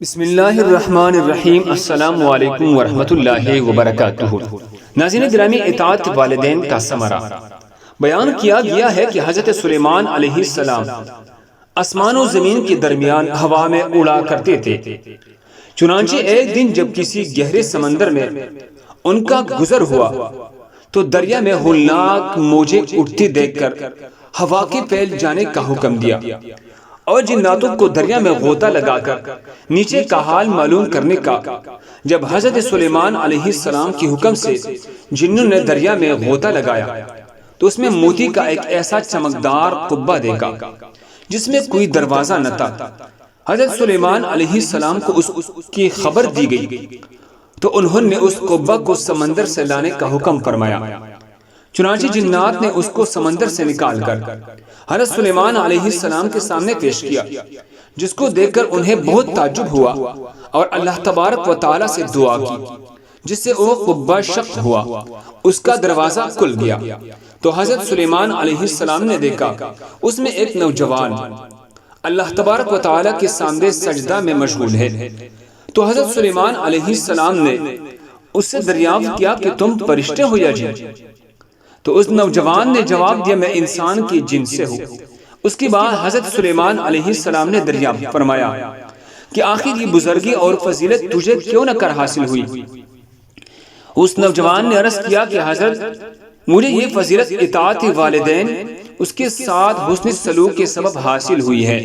بسم اللہ الرحمن الرحیم۔ السلام علیکم ورحمۃ اللہ وبرکاتہ۔ ناظرین گرامی، اطاعت والدین کا ثمرہ بیان کیا گیا ہے کہ حضرت سلیمان علیہ السلام آسمان و زمین کے درمیان ہوا میں اڑا کرتے تھے۔ چنانچہ ایک دن جب کسی گہرے سمندر میں ان کا گزر ہوا تو دریا میں ہولناک موجیں اٹھتی دیکھ کر ہوا کے پھیل جانے کا حکم دیا اور جناتوں کو دریا میں غوطہ لگا کر نیچے کا حال معلوم کرنے کا۔ جب حضرت سلیمان علیہ السلام کی حکم سے جنوں نے دریا میں غوطہ لگایا تو اس میں موتی کا ایک ایسا چمکدار قبہ دیکھا جس میں کوئی دروازہ نہ تھا۔ حضرت سلیمان علیہ السلام کو اس کی خبر دی گئی تو انہوں نے اس قبہ کو سمندر سے لانے کا حکم فرمایا۔ چنانچہ جنات نے اس کو سمندر سے نکال کر حضرت سلیمان علیہ السلام کے سامنے پیش کیا، جس کو دیکھ کر انہیں بہت تعجب ہوا اور اللہ تبارک و تعالی سے دعا کی، جس سے وہ قبہ شق ہوا، اس کا دروازہ کھل گیا۔ تو حضرت سلیمان علیہ السلام نے دیکھا اس میں ایک نوجوان اللہ تبارک و تعالی کے سامنے سجدہ میں مشغول ہے۔ تو حضرت سلیمان علیہ السلام نے اس سے دریافت کیا کہ تم فرشتے ہو یا جن؟ تو اس نوجوان نے جواب دیا، میں انسان کی جن سے ہوں۔ اس کے بعد حضرت سلیمان علیہ السلام نے دریافت فرمایا کہ آخر یہ بزرگی اور فضیلت تجھے کیوں نہ کر حاصل ہوئی؟ اس نوجوان نے عرض کیا کہ حضرت، مجھے یہ فضیلت اطاعت والدین اس کے ساتھ حسن سلوک کے سبب حاصل ہوئی ہے۔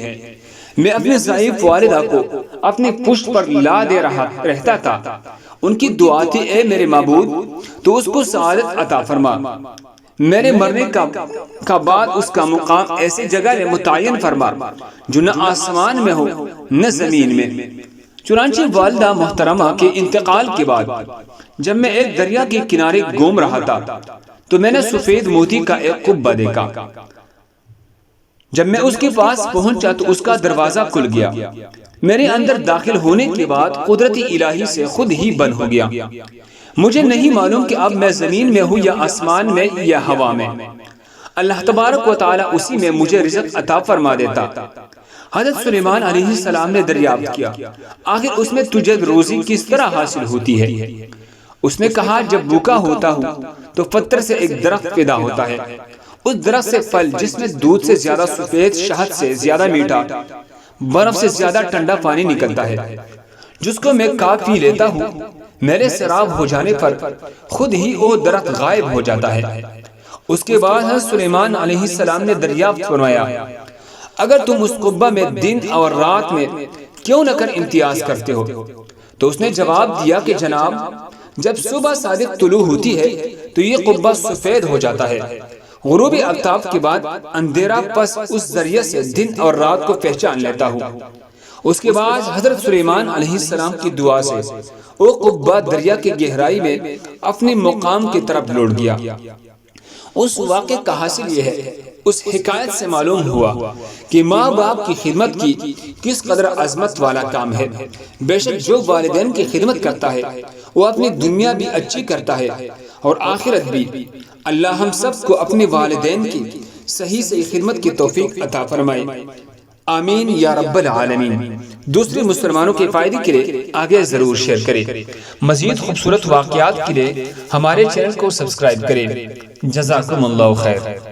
میں اپنے ضعیف والدہ کو اپنی پشت پر لا دے رہتا تھا، ان کی دعا تھی، اے میرے معبود تو اس کو سعادت عطا فرما، میرے مرنے کا بعد اس کا مقام ایسی جگہ میں متعین فرما جو نہ آسمان میں ہو نہ زمین میں۔ چنانچہ والدہ محترمہ کے انتقال کے بعد جب میں ایک دریا کے کنارے گھوم رہا تھا تو میں نے سفید موتی کا ایک قبہ دیکھا۔ جب میں اس کے پاس پہنچا تو اس کا دروازہ کھل گیا۔ میرے اندر داخل ہونے کے بعد قدرتی الہی سے خود ہی بند ہو گیا۔ مجھے نہیں معلوم کہ اب میں زمین میں ہوں یا آسمان میں یا ہوا میں۔ اللہ تبارک و تعالی اسی میں مجھے رزق عطا فرما دیتا۔ حضرت سلیمان علیہ السلام نے دریافت کیا، آخر اس میں تجھے روزی کس طرح حاصل ہوتی ہے؟ اس نے کہا، جب بھوکا ہوتا ہوں تو پتھر سے ایک درخت پیدا ہوتا ہے، اس درخت سے پھل جس میں دودھ سے زیادہ سفید، شہد سے زیادہ میٹھا، برف سے زیادہ ٹھنڈا پانی نکلتا ہے، جس کو میں کھا پی لیتا ہوں۔ میرے سیراب ہو جانے پر خود ہی وہ درخت غائب ہو جاتا ہے۔ اس کے بعد حضرت سلیمان علیہ السلام نے دریافت فرمایا، اگر تم اس قبہ میں دن اور رات میں کیوں نہ کر امتیاز کرتے ہو؟ تو اس نے جواب دیا کہ جناب، جب صبح صادق طلوع ہوتی ہے تو یہ قبہ سفید ہو جاتا ہے، غروب آفتاب کے بعد اندھیرا، پس اس ذریعے سے دن اور رات کو پہچان لیتا ہوں۔ اس کے بعد حضرت سلیمان علیہ السلام کی دعا سے وہ قبہ دریا کی گہرائی میں اپنے مقام کی طرف لوٹ گیا۔ اس واقعے کا حاصل یہ ہے، اس حکایت سے معلوم ہوا کہ ماں باپ کی خدمت کی کس قدر عظمت والا کام ہے۔ بے شک جو والدین کی خدمت کرتا ہے وہ اپنی دنیا بھی اچھی کرتا ہے اور آخرت بھی۔ اللہ ہم سب کو اپنے والدین کی صحیح خدمت کی توفیق عطا فرمائے، آمین یا رب العالمین۔ دوسرے مسلمانوں کے فائدے کے لیے آگے ضرور شیئر کریں۔ مزید خوبصورت واقعات کے لیے ہمارے چینل کو سبسکرائب کریں۔ جزاکم اللہ خیر۔